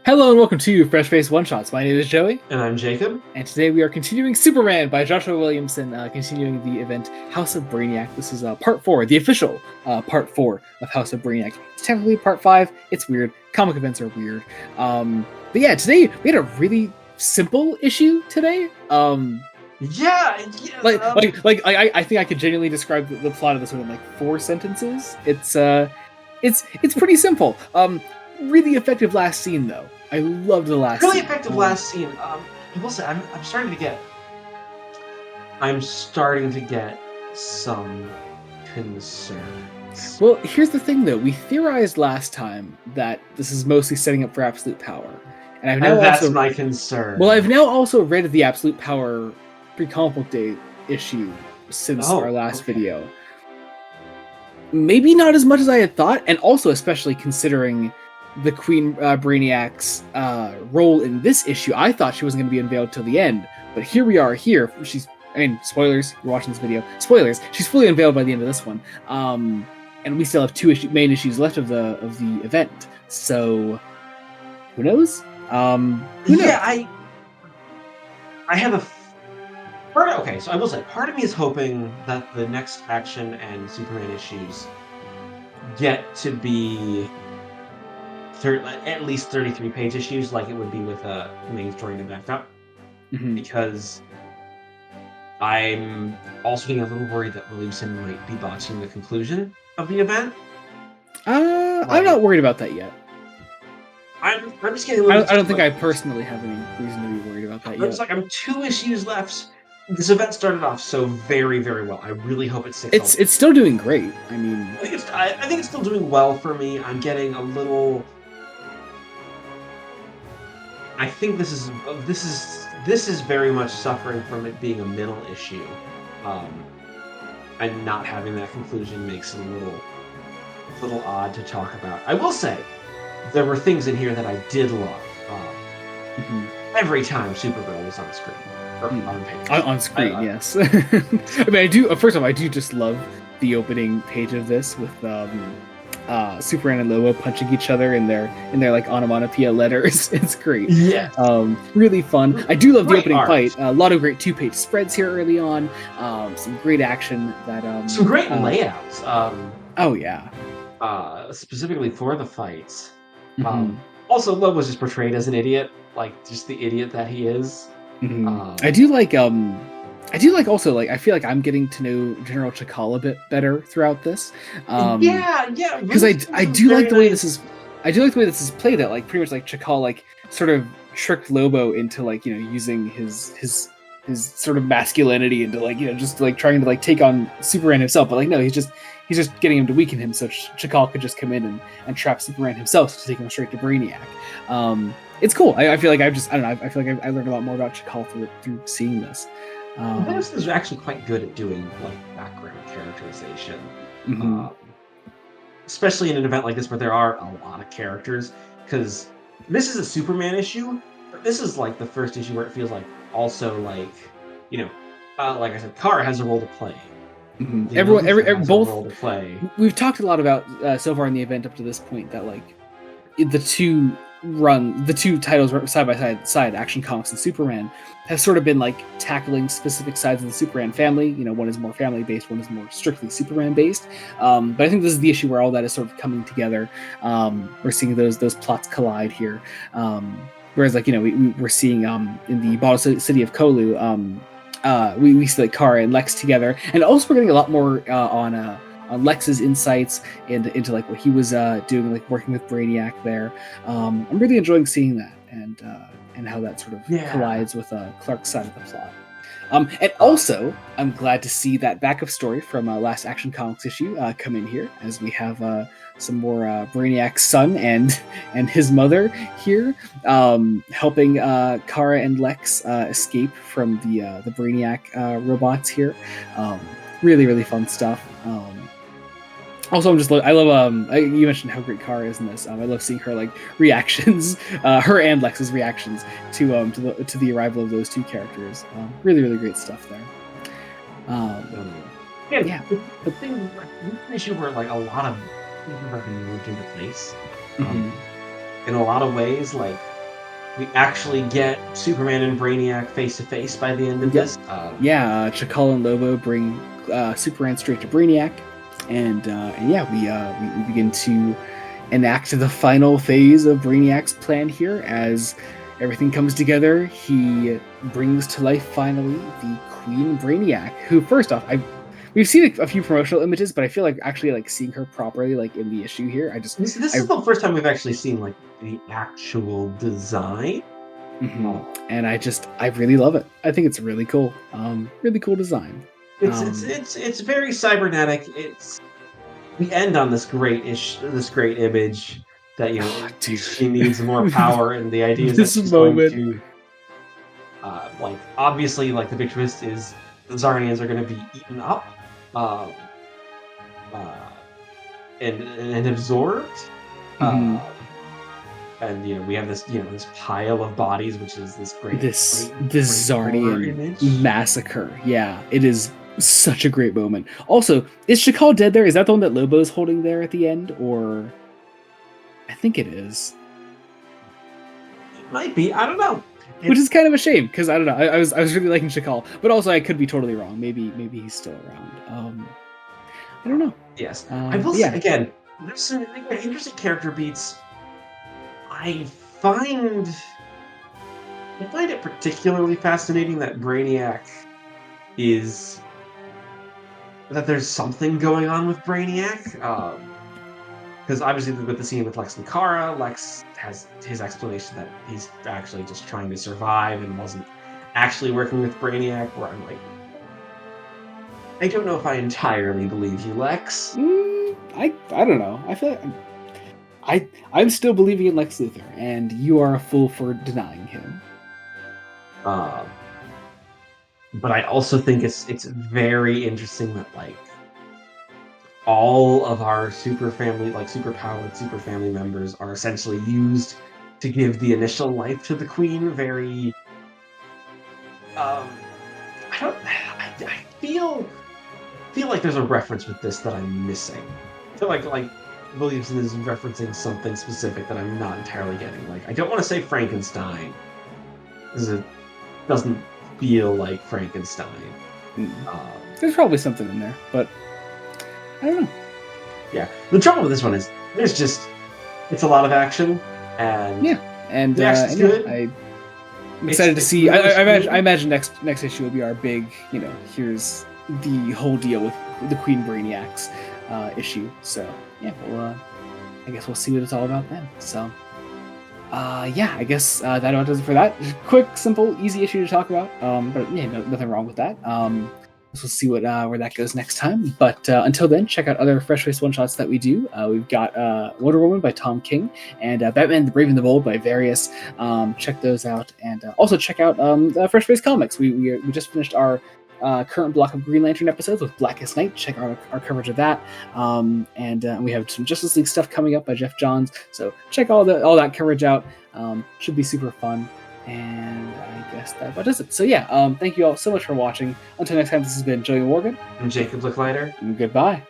Hello and welcome to Fresh Face One Shots. My name is Joey, And I'm Jacob. and today we are continuing Superman by Joshua Williamson, continuing the event House of Brainiac. This is part 4, the official part 4 of House of Brainiac. It's technically part 5. It's weird. Comic events are weird. But yeah, today we had a really simple issue today. I I think I could genuinely describe the plot of this one in like 4 sentences. It's pretty simple. Really effective last scene though. I loved the last really scene. effective last scene. I will say I'm starting to get some concerns. Well, here's the thing though. We theorized last time that this is mostly setting up for Absolute Power. And that's my concern. Well, I've now also read the Absolute Power pre-comic book day issue since our last video. Maybe not as much as I had thought, and also especially considering the Queen Brainiac's role in this issue. I thought she wasn't going to be unveiled till the end, but here we are. Here, spoilers. You're watching this video. Spoilers. She's fully unveiled by the end of this one, and we still have 2 main issues left of the event. So, who knows? Who knows? I have a. So I will say, part of me is hoping that the next Action and Superman issues get to be at least 33-page issues, like it would be with a main story in the backup. Because I'm also getting a little worried that Williamson might be botching the conclusion of the event. I'm not worried about that yet. I'm just getting a little. I don't think I personally have any reason to be worried about that yet. I'm 2 issues left. This event started off so very, very well. I really hope it sticks. It's still doing great. I mean, I think it's still doing well for me. I'm getting a little. I think this is very much suffering from it being a middle issue, and not having that conclusion makes it a little odd to talk about. I will say, there were things in here that I did love. Every time Supergirl was on screen. On page. On screen, yes. I mean, I do. First of all, I do just love the opening page of this with Superman and Lobo punching each other in their like onomatopoeia letters. It's great. Yeah. Really fun. I do love the opening art. fight. A lot of great 2-page spreads here early on. Some great action that. Some great layouts. Oh yeah. Specifically for the fights. Also, Lobo's just portrayed as an idiot, like just the idiot that he is. I do like also like I feel like I'm getting to know General Chakal a bit better throughout this. Because I do like the way this is. I do like the way this is played. That like pretty much like Chakal like sort of tricked Lobo into like using his sort of masculinity into like just like trying to like take on Superman himself. But like no, he's just getting him to weaken him so Chakal could just come in and trap Superman himself to take him straight to Brainiac. It's cool. I feel like I feel like I learned a lot more about Chakal through seeing this. This is actually quite good at doing like background characterization, especially in an event like this where there are a lot of characters. Because this is a Superman issue, but this is like the first issue where it feels like also like like I said, Kara has a role to play. Everyone, both. A role to play. We've talked a lot about so far in the event up to this point that like the two titles side by side, Action Comics and Superman, have sort of been like tackling specific sides of the Superman family. One is more family based, one is more strictly Superman based. But I think this is the issue where all that is sort of coming together. We're seeing those plots collide here. Whereas like we're seeing in the bottle city of Kolu, we see like Kara and Lex together, and also we're getting a lot more on Lex's insights and into like what he was doing, like working with Brainiac there. I'm really enjoying seeing that and how that sort of collides with Clark's side of the plot. And also, I'm glad to see that backup story from last Action Comics issue come in here, as we have some more Brainiac's son and his mother here, helping Kara and Lex escape from the Brainiac robots here. Really, really fun stuff. Also, I love you mentioned how great Kara is in this. I love seeing her like reactions, her and Lex's reactions to the arrival of those 2 characters. Really, really great stuff there. The thing, the issue where like a lot of things have been moved into place. In a lot of ways, like we actually get Superman and Brainiac face to face by the end of Yep. this. Chakal and Lobo bring Superman straight to Brainiac, and yeah, we begin to enact the final phase of Brainiac's plan here as everything comes together. He brings to life finally the Queen Brainiac, who first off, we've seen a few promotional images, but I feel like actually like seeing her properly like in the issue here, This is the first time we've actually seen like the actual design. And I really love it. I think it's really cool. Really cool design. It's very cybernetic. We end on this great image that she needs more power, and the idea is that she's going to like obviously like the big twist is the Zarnians are going to be eaten up and absorbed. And we have this this pile of bodies, which is this great this Zarnian massacre. Yeah, it is such a great moment. Also, is Chakal dead there? Is that the one that Lobo's holding there at the end, or I think it is. It might be. I don't know. Which is kind of a shame because I don't know. I was really liking Chakal, but also I could be totally wrong. Maybe he's still around. I don't know. Yes, I will say again. There's some interesting character beats. I find it particularly fascinating that Brainiac is that there's something going on with Brainiac. Because obviously with the scene with Lex and Kara, Lex has his explanation that he's actually just trying to survive and wasn't actually working with Brainiac, where I'm like, I don't know if I entirely believe you, Lex. I don't know. I feel like I'm still believing in Lex Luthor, and you are a fool for denying him. But I also think it's very interesting that like all of our superpowered super family members are essentially used to give the initial life to the Queen. Very I feel like there's a reference with this that I'm missing. I feel like Williamson is referencing something specific that I'm not entirely getting. Like, I don't want to say Frankenstein, because it doesn't feel like Frankenstein. There's probably something in there, but I don't know. Yeah, the trouble with this one is it's a lot of action, and the action's good. I'm excited to see. I imagine next issue will be our big, here's the whole deal with the Queen Brainiacs issue. So yeah, I guess we'll see what it's all about then. So I guess that about does it for that. Just quick, simple, easy issue to talk about. But yeah, nothing wrong with that. We'll see where that goes next time. But until then, check out other Fresh Face one-shots that we do. We've got Wonder Woman by Tom King and Batman the Brave and the Bold by Various. Check those out. And also check out Fresh Face Comics. We just finished our current block of Green Lantern episodes with Blackest Night. Check out our coverage of that. And we have some Justice League stuff coming up by Jeff Johns. So check all that coverage out. Should be super fun. And I guess that about does it. So yeah, thank you all so much for watching. Until next time, this has been Joey Morgan. And Jacob Licklider. And goodbye.